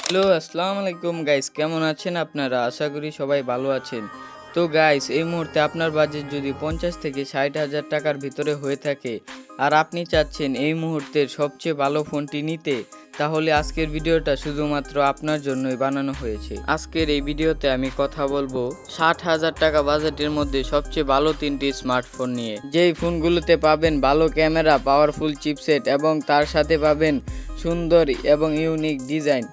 Hello, আসসালামু আলাইকুম guys, কেমন আছেন আপনারা? আশা করি সবাই ভালো আছেন। তো গাইস, এই মুহূর্তে আপনার বাজেট যদি 50 থেকে 60,000 টাকার ভিতরে হয়ে থাকে আর আপনি চাচ্ছেন এই মুহূর্তের সবচেয়ে ভালো ফোনটি নিতে, তাহলে আজকের ভিডিওটা শুধুমাত্র আপনার জন্যই বানানো হয়েছে। আজকের এই ভিডিওতে আমি কথা বলবো 60,000 টাকা বাজেটের মধ্যে সবচেয়ে ভালো 3টি স্মার্টফোন নিয়ে, যেই ফোনগুলোতে পাবেন ভালো ক্যামেরা, পাওয়ারফুল চিপসেট এবং তার সাথে পাবেন সুন্দর এবং ইউনিক ডিজাইন।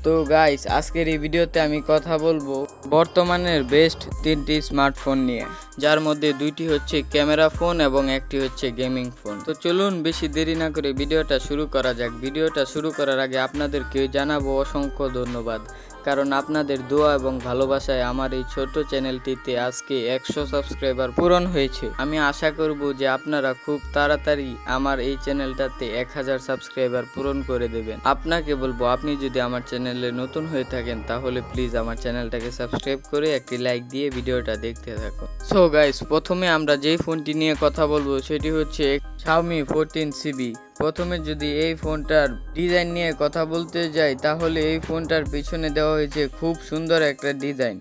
তো গাইস, আজকের এই ভিডিওতে আমি কথা বলবো বর্তমানের বেস্ট 3টি স্মার্টফোন নিয়ে, যার মধ্যে 2টি হচ্ছে ক্যামেরা ফোন এবং একটি হচ্ছে গেমিং ফোন। তো চলুন বেশি দেরি না করে ভিডিওটা শুরু করা যাক। ভিডিওটা শুরু করার আগে আপনাদেরকে জানাবো অসংখ্য ধন্যবাদ, কারণ আপনাদের দোয়া এবং ভালোবাসায় আমার এই ছোট চ্যানেলটিতে আজকে 100 সাবস্ক্রাইবার পূরণ হয়েছে। আমি আশা করব যে আপনারা খুব তাড়াতাড়ি আমার এই চ্যানেলটাতে 1000 সাবস্ক্রাইবার পূরণ করে দেবেন। আপনাকে বলবো, আপনি যদি আমার চ্যানেলে নতুন হয়ে থাকেন তাহলে প্লিজ আমার চ্যানেলটাকে সাবস্ক্রাইব করে একটি লাইক দিয়ে ভিডিওটা দেখতে থাকুন। সো গাইস, প্রথমে আমরা যেই ফোনটি নিয়ে কথা বলবো সেটি হচ্ছে Xiaomi 14CB। প্রথমে যদি এই ফোনটার ডিজাইন নিয়ে কথা বলতে যাই, তাহলে এই ফোনটার পিছনে দেওয়া হয়েছে খুব সুন্দর একটা ডিজাইন।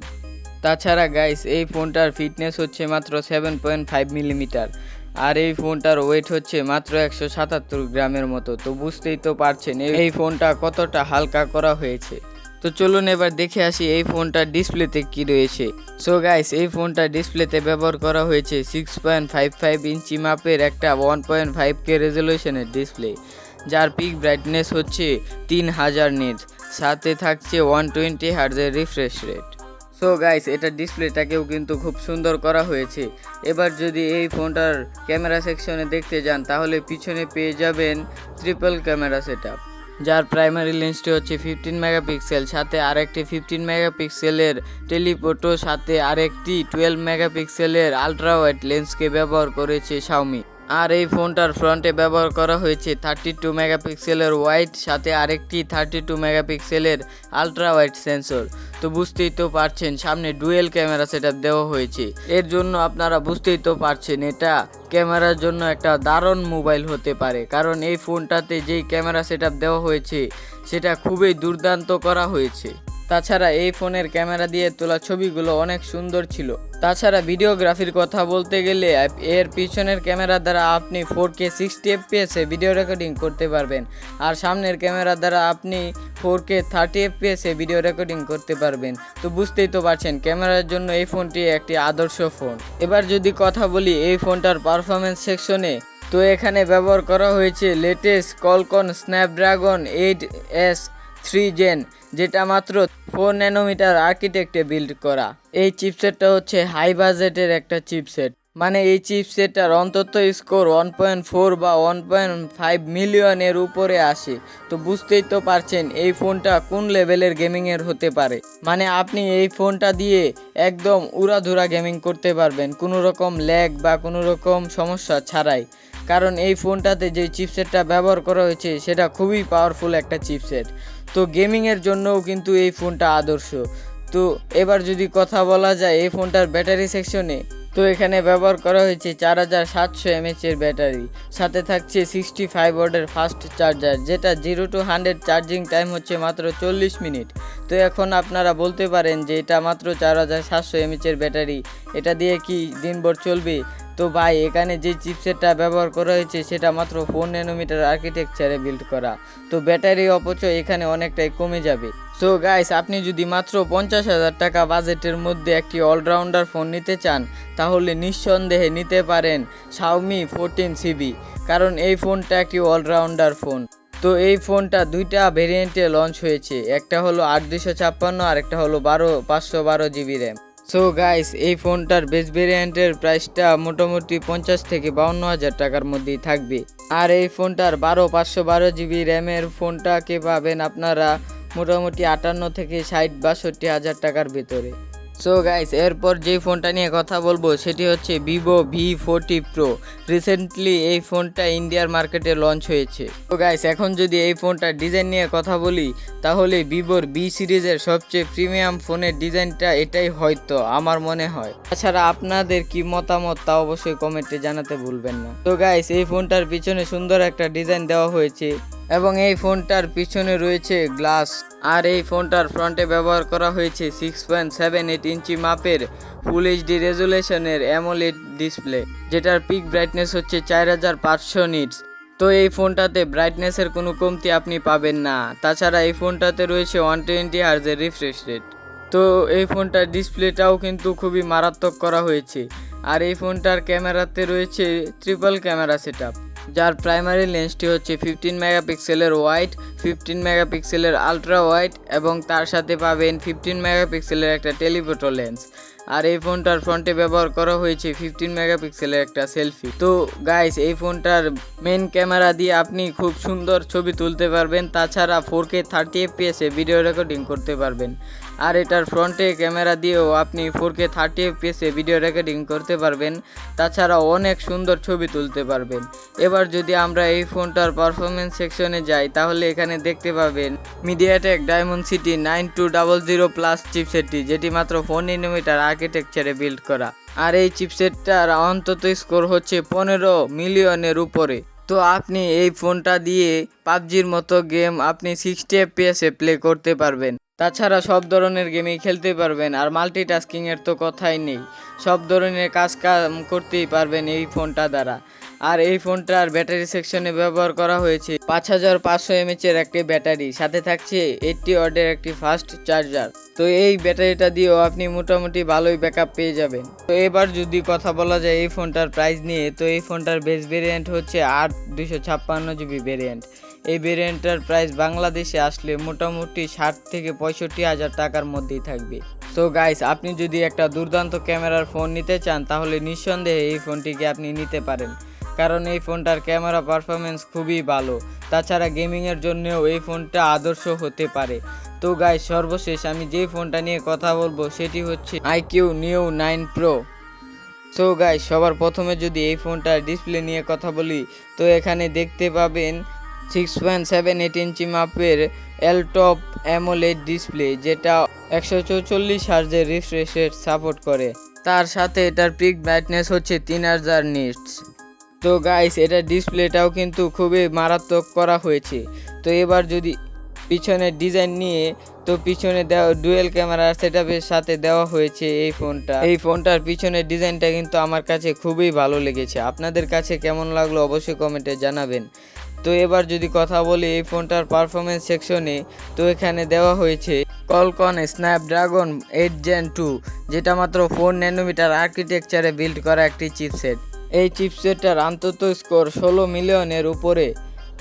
তাছাড়া গাইস, এই ফোনটার ফিটনেস হচ্ছে মাত্র 7.5 মিলিমিটার, আর এই ফোনটার ওয়েট হচ্ছে মাত্র 177 গ্রামের মতো। তো বুঝতেই তো পারছেন এই ফোনটা কতটা হালকা করা হয়েছে। তো চলুন এবার দেখে আসি এই ফোনটার ডিসপ্লেতে কি রয়েছে। সো গাইস, এই ফোনটার ডিসপ্লেতে ব্যবহার করা হয়েছে 6.55 ইঞ্চি মাপের একটা 1.5K রেজলিউশনের ডিসপ্লে, যার পিক ব্রাইটনেস হচ্ছে 3000 নিটস, সাথে থাকছে 120 হার্টজের রিফ্রেশ রেট। সো গাইস, এটার ডিসপ্লেটাকেও কিন্তু খুব সুন্দর করা হয়েছে। এবার যদি এই ফোনটার ক্যামেরা সেকশনে দেখতে যান, তাহলে পিছনে পেয়ে যাবেন ট্রিপল ক্যামেরা সেটআপ, যার প্রাইমারি লেন্সটি হচ্ছে 15 মেগাপিক্সেল, সাথে আরেকটি 15 মেগাপিক্সেলের টেলিফোটো, সাথে আরেকটি 12 মেগাপিক্সেলের আলট্রা ওয়াইড লেন্সকে ব্যবহার করেছে শাওমি। আর এই ফোনটার ফ্রন্টে ব্যবহার করা হয়েছে 32 মেগাপিক্সেলের ওয়াইড, সাথে আরেকটি 32 মেগাপিক্সেলের আলট্রা ওয়াইড সেন্সর। তো বুঝতেই তো পারছেন সামনে ডুয়েল ক্যামেরা সেটআপ দেওয়া হয়েছে। এর জন্য আপনারা বুঝতেই তো পারছেন এটা ক্যামেরার জন্য একটা দারুণ মোবাইল হতে পারে, কারণ এই ফোনটাতে যেই ক্যামেরা সেটআপ দেওয়া হয়েছে সেটা খুবই দুর্দান্ত করা হয়েছে। তাছাড়া এই ফোনের ক্যামেরা দিয়ে তোলা ছবিগুলো অনেক সুন্দর ছিল। তাছাড়া ভিডিওগ্রাফির কথা বলতে গেলে এর পিছনের ক্যামেরা দ্বারা আপনি 4K 60 fps ভিডিও রেকর্ডিং করতে পারবেন, আর সামনের ক্যামেরা দ্বারা আপনি 4K 30 fps ভিডিও রেকর্ডিং করতে পারবেন। তো বুঝতেই তো পারছেন ক্যামেরার জন্য এই ফোনটি একটি আদর্শ ফোন। এবার যদি কথা বলি এই ফোনটার পারফরমেন্স সেকশনে, তো এখানে ব্যবহার করা হয়েছে লেটেস্ট কলকন স্ন্যাপড্রাগন 8S 3 জেন, যেটা মাত্র 4 ন্যানোমিটার আর্কিটেক্টে বিল্ড করা। এই চিপসেটটা হচ্ছে হাই বাজেটের একটা চিপসেট, মানে এই চিপসেটটার অন্তত স্কোর 1.4 বা 1.5 মিলিয়নের উপরে আসে। তো বুঝতেই তো পারছেন এই ফোনটা কোন লেভেলের গেমিংয়ের হতে পারে। মানে আপনি এই ফোনটা দিয়ে একদম উড়াধুরা গেমিং করতে পারবেন কোনো রকম ল্যাগ বা কোনো রকম সমস্যা ছাড়াই, কারণ এই ফোনটাতে যে চিপসেটটা ব্যবহার করা হয়েছে সেটা খুবই পাওয়ারফুল একটা চিপসেট। তো গেমিংয়ের জন্যও কিন্তু এই ফোনটা আদর্শ। তো এবার যদি কথা বলা যায় এই ফোনটার ব্যাটারি সেকশনে, তো এখানে ব্যবহার করা হয়েছে 4700 mAh ব্যাটারি, সাথে থাকছে 65 ওয়াটের ফাস্ট চার্জার, যেটা 0 to 100 চার্জিং টাইম হচ্ছে মাত্র 40 মিনিট। তো এখন আপনারা বলতে পারেন যে এটা মাত্র 4700 mAh ব্যাটারি, এটা দিয়ে কি দিনভর চলবে? তো ভাই, এখানে যে চিপসেটটা ব্যবহার করা হয়েছে সেটা মাত্র 4 ন্যানোমিটার আর্কিটেকচারে বিল্ড করা, তো ব্যাটারি অপচয় এখানে অনেকটাই কমে যাবে। সো গাইস, আপনি যদি মাত্র 50,000 টাকা বাজেটের মধ্যে একটি অলরাউন্ডার ফোন নিতে চান, তাহলে নিঃসন্দেহে নিতে পারেন Xiaomi 14CB, কারণ এই ফোনটা একটি অলরাউন্ডার ফোন। তো এই ফোনটা দুইটা ভেরিয়েন্টে লঞ্চ হয়েছে, একটা হলো 8256 আর একটা হলো 512GB র্যাম। সো গাইস, এই ফোনটার বেস ভেরিয়েন্টের প্রাইসটা মোটামুটি 50 থেকে 52,000 টাকার মধ্যেই থাকবে। আর এই ফোনটার 512GB র্যামের ফোনটাকে পাবেন আপনারা মোটামুটি 58 থেকে 60-62 হাজার টাকার ভিতরে। সো গাইস, এরপর যেই ফোনটা নিয়ে কথা বলবো সেটি হচ্ছে Vivo V40 Pro। রিসেন্টলি এই ফোনটা ইন্ডিয়ার মার্কেটে লঞ্চ হয়েছে। তো গাইস, এখন যদি এই ফোনটার ডিজাইন নিয়ে কথা বলি, তাহলে ভিভোর B সিরিজের সবচেয়ে প্রিমিয়াম ফোনের ডিজাইনটা এটাই হয়তো আমার মনে হয়। তাছাড়া আপনাদের কি মতামত তা অবশ্যই কমেন্টে জানাতে ভুলবেন না। তো গাইস, এই ফোনটার পিছনে সুন্দর একটা ডিজাইন দেওয়া হয়েছে, এবং এই ফোনটার পিছনে রয়েছে গ্লাস। আর এই ফোনটার ফ্রন্টে ব্যবহার করা হয়েছে 6.78 ইঞ্চি মাপের ফুল এইচডি রেজুলেশনের অ্যামোলেড ডিসপ্লে, যেটার পিক ব্রাইটনেস হচ্ছে 4500 নিটস। তো এই ফোনটাতে ব্রাইটনেসের কোনো কমতি আপনি পাবেন না। তাছাড়া এই ফোনটাতে রয়েছে 120 হার্জের রিফ্রেশ রেট। তো এই ফোনটার ডিসপ্লেটাও কিন্তু খুবই মারাত্মক করা হয়েছে। আর এই ফোনটার ক্যামেরাতে রয়েছে ট্রিপল ক্যামেরা সেটআপ, যার প্রাইমারি লেন্সটি হচ্ছে 15 মেগাপিক্সেলের ওয়াইড, 15 মেগাপিক্সেলের আলট্রা ওয়াইড এবং তার সাথে পাবেন 15 মেগাপিক্সেলের একটা টেলিফোটো লেন্স। আর এই ফোনটার ফ্রন্টে ব্যবহার করা হয়েছে 15 মেগাপিক্সেলের একটা সেলফি। তো গাইস, এই ফোনটার মেন ক্যামেরা দিয়ে আপনি খুব সুন্দর ছবি তুলতে পারবেন। তাছাড়া 4K 30 FPS এ ভিডিও রেকর্ডিং করতে পারবেন। আর এটার ফ্রন্টে ক্যামেরা দিয়েও আপনি 4K 30 FPS এ ভিডিও রেকর্ডিং করতে পারবেন। তাছাড়া অনেক সুন্দর ছবি তুলতে পারবেন। এবার যদি আমরা এই ফোনটার পারফরমেন্স সেকশনে যাই, তাহলে এখানে দেখতে পাবেন মিডিয়াটেক ডায়মন্ডসিটি 9200 প্লাস চিপসেটটি, যেটি মাত্র 4 nm আর্কিটেকচারে বিল্ড করা। আর এই চিপসেটটার অন্তত স্কোর হচ্ছে 15 মিলিয়নের উপরে। তো আপনি এই ফোনটা দিয়ে পাবজির মতো গেম আপনি 60 FPS এ প্লে করতে পারবেন। তাছাড়া সব ধরনের গেমই খেলতে পারবেন। আর মাল্টিটাস্কিংয়ের তো কথাই নেই, সব ধরনের কাজ করতেই পারবেন এই ফোনটা দ্বারা। আর এই ফোনটার ব্যাটারি সেকশনে ব্যবহার করা হয়েছে 5500 mAh এর একটি ব্যাটারি, সাথে থাকছে 80 ওয়াটের একটি ফাস্ট চার্জার। তো এই ব্যাটারিটা দিয়েও আপনি মোটামুটি ভালোই ব্যাকআপ পেয়ে যাবেন। তো এবার যদি কথা বলা যায় এই ফোনটার প্রাইস নিয়ে, তো এই ফোনটার বেস ভেরিয়েন্ট হচ্ছে 8/256 GB ভেরিয়েন্ট। এই ভেরিয়েন্টটার প্রাইস বাংলাদেশে আসলে মোটামুটি 60 থেকে 65 হাজার টাকার মধ্যেই থাকবে। সো গাইস, আপনি যদি একটা দুর্দান্ত ক্যামেরার ফোন নিতে চান, তাহলে নিঃসন্দেহে এই ফোনটিকে আপনি নিতে পারেন, কারণ এই ফোনটার ক্যামেরা পারফরমেন্স খুবই ভালো। তাছাড়া গেমিংয়ের জন্যও এই ফোনটা আদর্শ হতে পারে। তো গাইস, সর্বশেষ আমি যে ফোনটা নিয়ে কথা বলবো সেটি হচ্ছে IQ Neo 9 Pro। So guys, সবার প্রথমে যদি এই ফোনটার ডিসপ্লে নিয়ে কথা বলি, তো এখানে দেখতে পাবেন 6.78 ইঞ্চি মাপের এলটপ অ্যামোলেড ডিসপ্লে, যেটা 144 হার্জের রিফ্রেশ রেট সাপোর্ট করে। তার সাথে এটার পিক ব্রাইটনেস হচ্ছে 3000 নিটস। তো গাইস, এটার ডিসপ্লেটাও কিন্তু খুবই মারাত্মক করা হয়েছে। তো এবার যদি পিছনের ডিজাইন নিয়ে, তো পিছনে দেওয়া ডুয়েল ক্যামেরার সেটআপের সাথে দেওয়া হয়েছে এই ফোনটার পিছনের ডিজাইনটা কিন্তু আমার কাছে খুবই ভালো লেগেছে। আপনাদের কাছে কেমন লাগলো অবশ্যই কমেন্টে জানাবেন। তো এবার যদি কথা বলি এই ফোনটার পারফরমেন্স সেকশনে, তো এখানে দেওয়া হয়েছে Qualcomm Snapdragon 8 Gen 2, যেটা মাত্র 4 nm আর্কিটেকচারে বিল্ড করা একটি চিপসেট। এই চিপসেটটার অন্তত স্কোর 16 মিলিয়নের উপরে।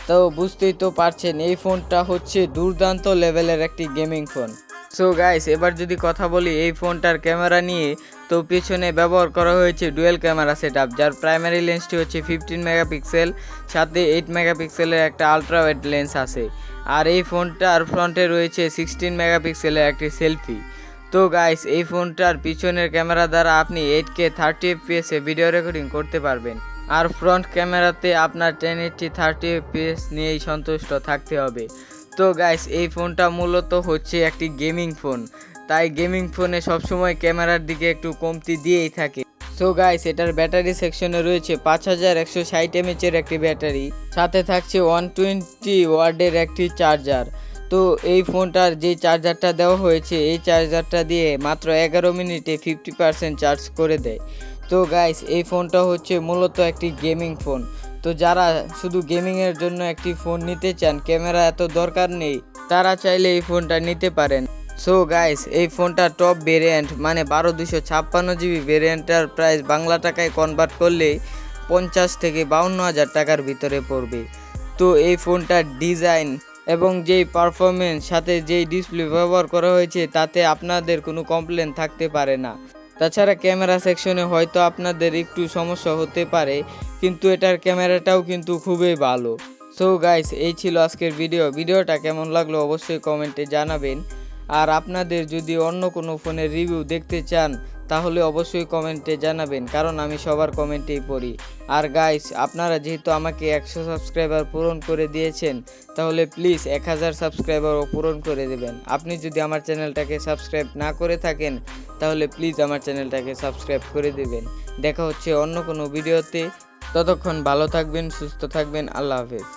তো বুঝতেই তো পারছেন এই ফোনটা হচ্ছে দুর্দান্ত লেভেলের একটি গেমিং ফোন। সো গাইস, এবার যদি কথা বলি এই ফোনটার ক্যামেরা নিয়ে, তো পিছনে ব্যবহার করা হয়েছে ডুয়েল ক্যামেরা সেটআপ, যার প্রাইমারি লেন্সটি হচ্ছে 15 মেগাপিক্সেল, সাথে 8 মেগাপিক্সেলের একটা আলট্রা ওয়াইড লেন্স আছে। আর এই ফোনটার ফ্রন্টে রয়েছে 16 মেগাপিক্সেলের একটি সেলফি। তো গাইস, এই ফোনটার পিছনের ক্যামেরা দ্বারা আপনি 8K 30 FPS এ ভিডিও রেকর্ডিং করতে পারবেন। আর ফ্রন্ট ক্যামেরাতে আপনার 1080 30 FPS নিয়েই সন্তুষ্ট থাকতে হবে। তো গাইস, এই ফোনটা মূলত হচ্ছে একটি গেমিং ফোন, তাই গেমিং ফোনে সবসময় ক্যামেরার দিকে একটু কমতি দিয়েই থাকে। সো গাইস, এটার ব্যাটারি সেকশনে রয়েছে 5160 mAh এর একটি ব্যাটারি, সাথে থাকছে 120 ওয়াটের একটি চার্জার। তো এই ফোনটার যে চার্জারটা দেওয়া হয়েছে, এই চার্জারটা দিয়ে মাত্র 11 মিনিটে 50% চার্জ করে দেয়। তো গাইস, এই ফোনটা হচ্ছে মূলত একটি গেমিং ফোন। তো যারা শুধু গেমিংয়ের জন্য একটি ফোন নিতে চান, ক্যামেরা এত দরকার নেই, তারা চাইলে এই ফোনটা নিতে পারেন। সো গাইস, এই ফোনটা টপ ভেরিয়েন্ট মানে 12256 GB ভেরিয়েন্টটার প্রাইস বাংলা টাকায় কনভার্ট করলে 50 থেকে 52 হাজার টাকার ভিতরে পড়বে। তো এই ফোনটার ডিজাইন এবং যেই পারফরমেন্স সাথে যেই ডিসপ্লে ব্যবহার করা হয়েছে, তাতে আপনাদের কোনো কমপ্লেন থাকতে পারে না। তাছাড়া ক্যামেরা সেকশনে হয়তো আপনাদের একটু সমস্যা হতে পারে, কিন্তু এটার ক্যামেরাটাও কিন্তু খুবই ভালো। সো গাইস, এই ছিল আজকের ভিডিওটা কেমন লাগলো অবশ্যই কমেন্টে জানাবেন। আর আপনাদের যদি অন্য কোনো ফোনের রিভিউ দেখতে চান, তাহলে অবশ্যই কমেন্টে জানাবেন, কারণ আমি সবার কমেন্টেই পড়ি। আর গাইস, আপনারা যেহেতু আমাকে 100 সাবস্ক্রাইবার পূরণ করে দিয়েছেন, তাহলে প্লিজ 1000 সাবস্ক্রাইবারও পূরণ করে দেবেন। আপনি যদি আমার চ্যানেলটাকে সাবস্ক্রাইব না করে থাকেন, তাহলে প্লিজ আমার চ্যানেলটাকে সাবস্ক্রাইব করে দেবেন। দেখা হচ্ছে অন্য কোনো ভিডিওতে। ততক্ষণ ভালো থাকবেন, সুস্থ থাকবেন। আল্লাহ হাফেজ।